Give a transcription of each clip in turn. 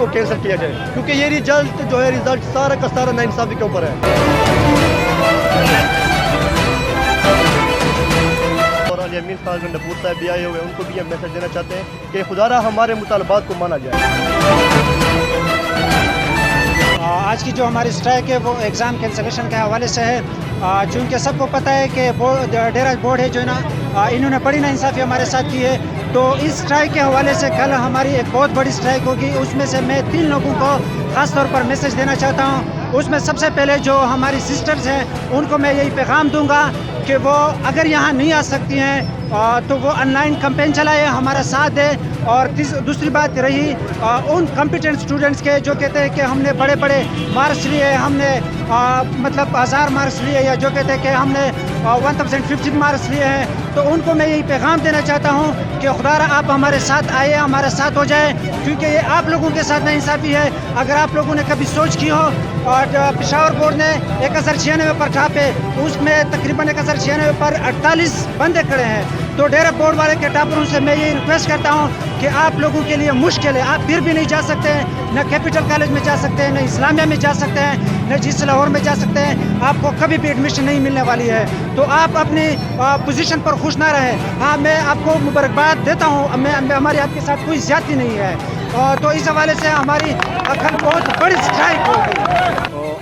को कैंसिल किया जाए, क्योंकि ये रिजल्ट जो है रिजल्ट सारा का सारा नाइंसाफी के ऊपर है। और अली अमीन खान नबूर साहब भी आए हुए हैं, उनको भी हम मैसेज देना चाहते हैं कि खुदारा हमारे मुतालबात को माना जाए। आज की जो हमारी स्ट्राइक है वो एग्ज़ाम कैंसलेशन के हवाले से है, चूँकि सबको पता है कि डेरा बोर्ड है जो ना इन्होंने बड़ी नाइंसाफ़ी हमारे साथ की है। तो इस स्ट्राइक के हवाले से कल हमारी एक बहुत बड़ी स्ट्राइक होगी, उसमें से मैं 3 लोगों को ख़ास तौर पर मैसेज देना चाहता हूँ। उसमें सबसे पहले जो हमारी सिस्टर्स हैं उनको मैं यही पैगाम दूंगा कि वो अगर यहाँ नहीं आ सकती हैं तो वो ऑनलाइन कैंपेन चलाए, हमारा साथ दे। और दूसरी बात रही उन कॉम्पिटेंट स्टूडेंट्स के जो कहते हैं कि हमने बड़े बड़े मार्क्स लिए, हमने मतलब 1000 मार्क्स लिए, या जो कहते हैं कि हमने 1050 मार्क्स लिए हैं, तो उनको मैं यही पैगाम देना चाहता हूँ कि खुदारा आप हमारे साथ आइए, हमारे साथ हो जाए, क्योंकि ये आप लोगों के साथ नाइंसाफ़ी है। अगर आप लोगों ने कभी सोच की हो, और पेशावर बोर्ड ने 1096 पर छापे, उसमें तकरीबन 1096 पर 48 बंदे खड़े हैं। तो डेरा बोर्ड वाले के टापरों से मैं ये रिक्वेस्ट करता हूँ कि आप लोगों के लिए मुश्किल है, आप फिर भी नहीं जा सकते हैं, न कैपिटल कॉलेज में जा सकते हैं, न इस्लामिया में जा सकते हैं, न जिस लाहौर में जा सकते हैं, आपको कभी भी एडमिशन नहीं मिलने वाली है। तो आप अपनी पोजीशन पर खुश ना रहें। हाँ, मैं आपको मुबारकबाद देता हूँ, हमारी आपके साथ कोई ज्यादती नहीं है। तो इस हवाले से हमारी कल बहुत बड़ी स्ट्राइक होगी।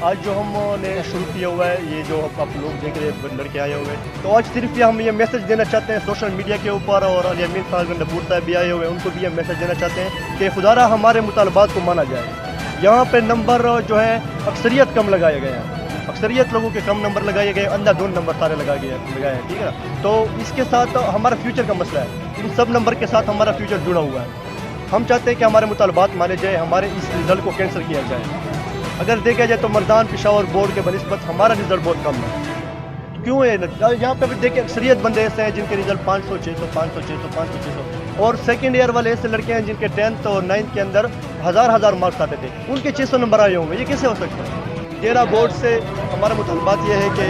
आज जो हमने शुरू किया हुआ है, ये जो आप लोग देख रहे हैं लड़के आए हुए हैं, तो आज सिर्फ ये हम ये मैसेज देना चाहते हैं सोशल मीडिया के ऊपर, और अली अमीन खान नबूर साहब भी आए हुए हैं, उनको भी हम मैसेज देना चाहते हैं कि खुदारा हमारे मुतालबात को माना जाए। यहाँ पे नंबर जो है अक्सरियत कम लगाया गया है, अक्सरियत लोगों के कम नंबर लगाए गए, अंधाधुंध नंबर सारे लगाए हैं, ठीक है। तो इसके साथ हमारा फ्यूचर का मसला है, इन सब नंबर के साथ हमारा फ्यूचर जुड़ा हुआ है। हम चाहते हैं कि हमारे मुतालबात माने जाए, हमारे इस रिज़ल्ट को कैंसिल किया जाए। अगर देखा जाए तो मर्दान पेशावर बोर्ड के बनिस्बत हमारा रिज़ल्ट बहुत कम है। क्यों है यहाँ पे भी देखिए अक्सरियत बंदे ऐसे हैं जिनके रिज़ल्ट 500, 600, 500, 600, 500, 600, और सेकेंड ईयर वाले ऐसे लड़के हैं जिनके 10th और 9th के अंदर हज़ार मार्क्स आते थे, उनके 600 नंबर आए होंगे। ये कैसे हो सकता है? डेरा बोर्ड से हमारा मुतालबात ये है कि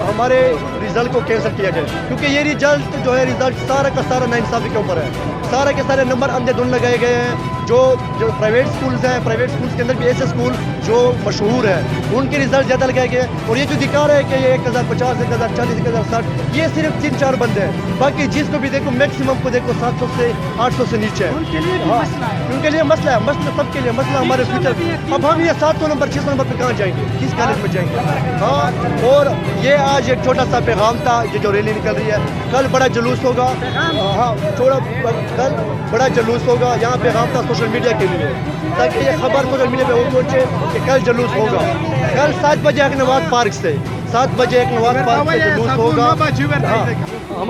हमारे रिज़ल्ट को कैंसिल किया जाए, क्योंकि ये रिज़ल्ट जो है रिज़ल्ट सारा का सारा नाइंसाफ़ी के ऊपर है। सारे के सारे नंबर अंधेधुंध लगाए गए हैं। जो प्राइवेट स्कूल्स हैं, प्राइवेट स्कूल्स के अंदर भी ऐसे स्कूल जो मशहूर हैं, उनके रिज़ल्ट ज़्यादा लगाए गए हैं। और ये जो दिखा रहा है कि ये 1050, 1040, 1060, ये सिर्फ 3-4 बंदे हैं। बाकी जिसको भी देखो मैक्सिमम को देखो 700 से 800 से नीचे है। उनके लिए भी मसला है, उनके लिए मसला है, मसला सबके लिए मसला हमारे फ्यूचर। अब हम ये 700 नंबर 600 नंबर पर कहाँ जाएंगे, किस कॉलेज में जाएंगे? हाँ, और ये आज एक छोटा सा पैगाम था, ये जो रैली निकल रही है, कल बड़ा जुलूस होगा। हाँ, कल बड़ा जुलूस होगा, यहाँ पैगाम था सोशल मीडिया के लिए, ताकि ये खबर सोशल मीडिया पे हो पहुंचे कि कल जुलूस होगा। कल 7 बजे एक नवाज पार्क से 7 बजे एक नवाज पार्क से जुलूस होगा।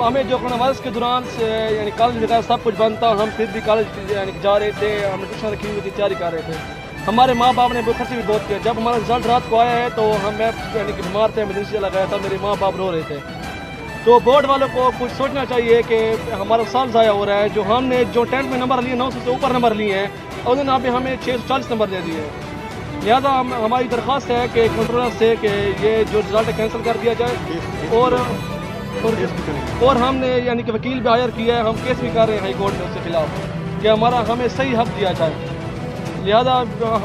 हमें जो नमाज के दौरान से यानी कॉलेज वगैरह सब कुछ बंद था, हम फिर भी कॉलेज यानी जा रहे थे, हमने ट्यूशन रखी हुई थी, तैयारी कर रहे थे। हमारे माँ बाप ने खर्च भी बहुत किया। जब हमारा रिजल्ट रात को आया है तो हम यानी कि बीमार थे, इमरजेंसी चला गया था, मेरे माँ बाप रो रहे थे। तो बोर्ड वालों को कुछ सोचना चाहिए कि हमारा साल ज़ाया हो रहा है। जो हमने जो 10th में नंबर लिए 900 से ऊपर नंबर लिए हैं, और उन्होंने अभी हमें 640 नंबर दे दिए। लिहाजा हमारी दरख्वास्त है कि कंट्रोलर से कि ये जो रिजल्ट कैंसिल कर दिया जाए। और हमने यानी कि वकील भी हायर किया है, हम केस भी कर रहे हैं हाई कोर्ट में उसके खिलाफ कि हमें सही हक दिया जाए। लिहाजा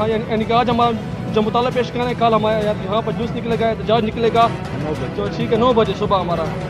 यानी कि आज हमारा जो मुताला पेश करना है, कल हमारे यहाँ पर जूस निकलेगा, जज निकलेगा, तो ठीक है 9 बजे सुबह हमारा